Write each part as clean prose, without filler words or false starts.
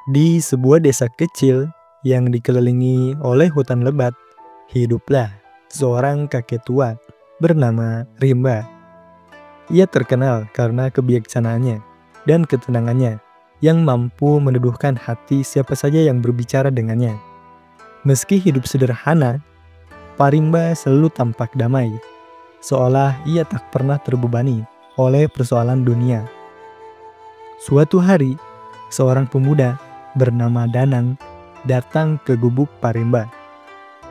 Di sebuah desa kecil yang dikelilingi oleh hutan lebat, hiduplah seorang kakek tua bernama Rimba. Ia terkenal karena kebijaksanaannya dan ketenangannya yang mampu meneduhkan hati siapa saja yang berbicara dengannya. Meski hidup sederhana, Pak Rimba selalu tampak damai, seolah ia tak pernah terbebani oleh persoalan dunia. Suatu hari, seorang pemuda bernama Danang datang ke gubuk Pak Rimba.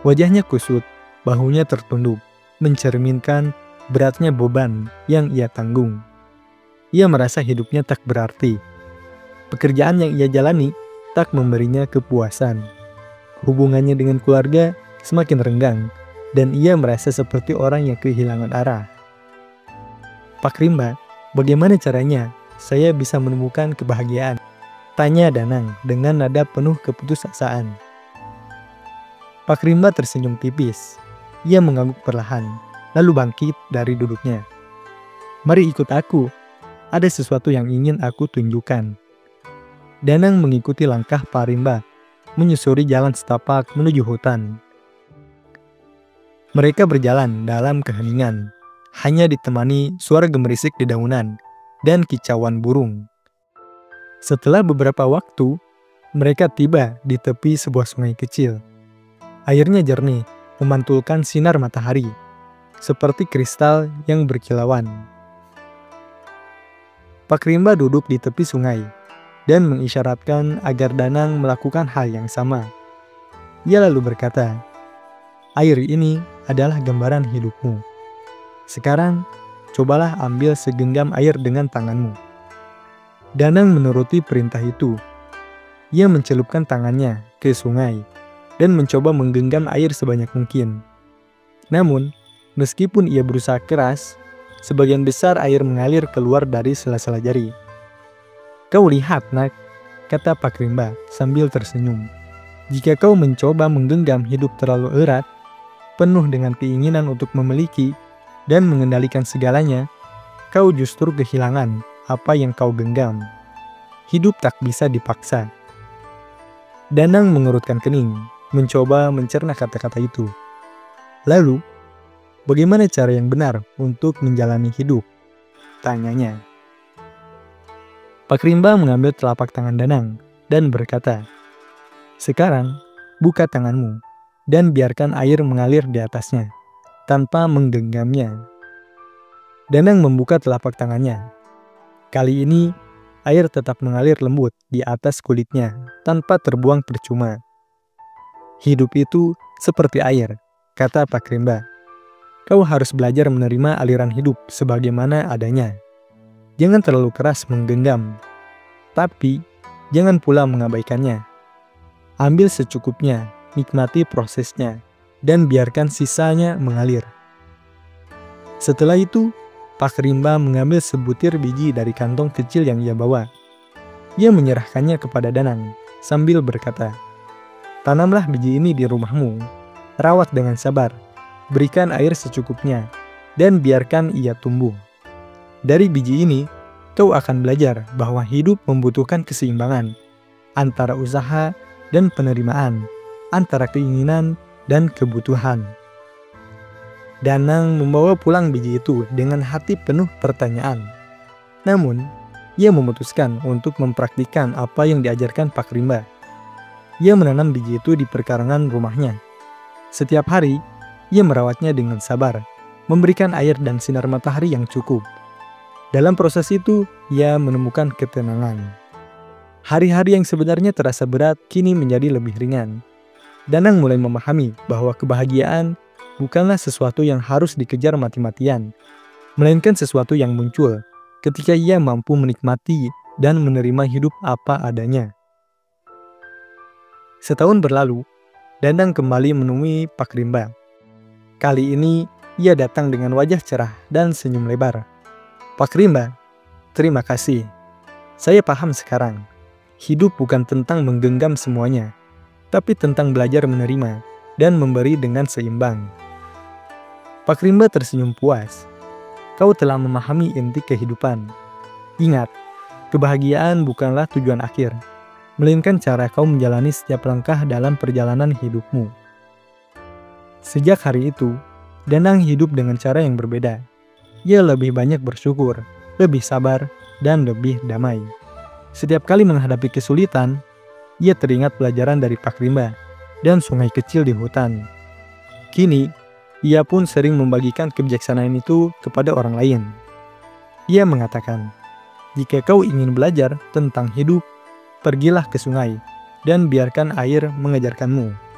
Wajahnya kusut, bahunya tertunduk, mencerminkan beratnya beban yang ia tanggung. Ia merasa hidupnya tak berarti. Pekerjaan yang ia jalani tak memberinya kepuasan. Hubungannya dengan keluarga semakin renggang, dan ia merasa seperti orang yang kehilangan arah. Pak Rimba, bagaimana caranya saya bisa menemukan kebahagiaan? Tanya Danang dengan nada penuh keputusasaan. Pak Rimba tersenyum tipis. Ia mengangguk perlahan, lalu bangkit dari duduknya. Mari ikut aku, ada sesuatu yang ingin aku tunjukkan. Danang mengikuti langkah Pak Rimba, menyusuri jalan setapak menuju hutan. Mereka berjalan dalam keheningan, hanya ditemani suara gemerisik dedaunan dan kicauan burung. Setelah beberapa waktu, mereka tiba di tepi sebuah sungai kecil. Airnya jernih, memantulkan sinar matahari, seperti kristal yang berkilauan. Pak Rimba duduk di tepi sungai dan mengisyaratkan agar Danang melakukan hal yang sama. Ia lalu berkata, "Air ini adalah gambaran hidupmu. Sekarang, cobalah ambil segenggam air dengan tanganmu." Danang menuruti perintah itu. Ia mencelupkan tangannya ke sungai dan mencoba menggenggam air sebanyak mungkin. Namun, meskipun ia berusaha keras, sebagian besar air mengalir keluar dari sela-sela jari. "Kau lihat, nak," kata Pak Rimba sambil tersenyum. "Jika kau mencoba menggenggam hidup terlalu erat, penuh dengan keinginan untuk memiliki dan mengendalikan segalanya, kau justru kehilangan apa yang kau genggam. Hidup tak bisa dipaksa." Danang mengerutkan kening, mencoba mencerna kata-kata itu. "Lalu, bagaimana cara yang benar untuk menjalani hidup?" tanyanya. Pak Rimba mengambil telapak tangan Danang dan berkata, "Sekarang, buka tanganmu dan biarkan air mengalir di atasnya, tanpa menggenggamnya." Danang membuka telapak tangannya. Kali ini, air tetap mengalir lembut di atas kulitnya, tanpa terbuang percuma. "Hidup itu seperti air," kata Pak Rimba. "Kau harus belajar menerima aliran hidup sebagaimana adanya. Jangan terlalu keras menggenggam, tapi jangan pula mengabaikannya. Ambil secukupnya, nikmati prosesnya, dan biarkan sisanya mengalir." Setelah itu, Pak Rimba mengambil sebutir biji dari kantong kecil yang ia bawa. Ia menyerahkannya kepada Danang sambil berkata, "Tanamlah biji ini di rumahmu, rawat dengan sabar, berikan air secukupnya, dan biarkan ia tumbuh. Dari biji ini, kau akan belajar bahwa hidup membutuhkan keseimbangan antara usaha dan penerimaan, antara keinginan dan kebutuhan." Danang membawa pulang biji itu dengan hati penuh pertanyaan. Namun, ia memutuskan untuk mempraktikkan apa yang diajarkan Pak Rimba. Ia menanam biji itu di perkarangan rumahnya. Setiap hari, ia merawatnya dengan sabar, memberikan air dan sinar matahari yang cukup. Dalam proses itu, ia menemukan ketenangan. Hari-hari yang sebenarnya terasa berat kini menjadi lebih ringan. Danang mulai memahami bahwa kebahagiaan bukanlah sesuatu yang harus dikejar mati-matian, melainkan sesuatu yang muncul ketika ia mampu menikmati dan menerima hidup apa adanya. Setahun berlalu, Danang kembali menemui Pak Rimba. Kali ini, ia datang dengan wajah cerah dan senyum lebar. "Pak Rimba, terima kasih. Saya paham sekarang. Hidup bukan tentang menggenggam semuanya, tapi tentang belajar menerima dan memberi dengan seimbang." Pak Rimba tersenyum puas. "Kau telah memahami inti kehidupan. Ingat, kebahagiaan bukanlah tujuan akhir, melainkan cara kau menjalani setiap langkah dalam perjalanan hidupmu. Sejak hari itu, Danang hidup dengan cara yang berbeda. Ia lebih banyak bersyukur, lebih sabar, dan lebih damai. Setiap kali menghadapi kesulitan, ia teringat pelajaran dari Pak Rimba dan sungai kecil di hutan. Kini, ia pun sering membagikan kebijaksanaan itu kepada orang lain. Ia mengatakan, "Jika kau ingin belajar tentang hidup, pergilah ke sungai dan biarkan air mengajarkanmu.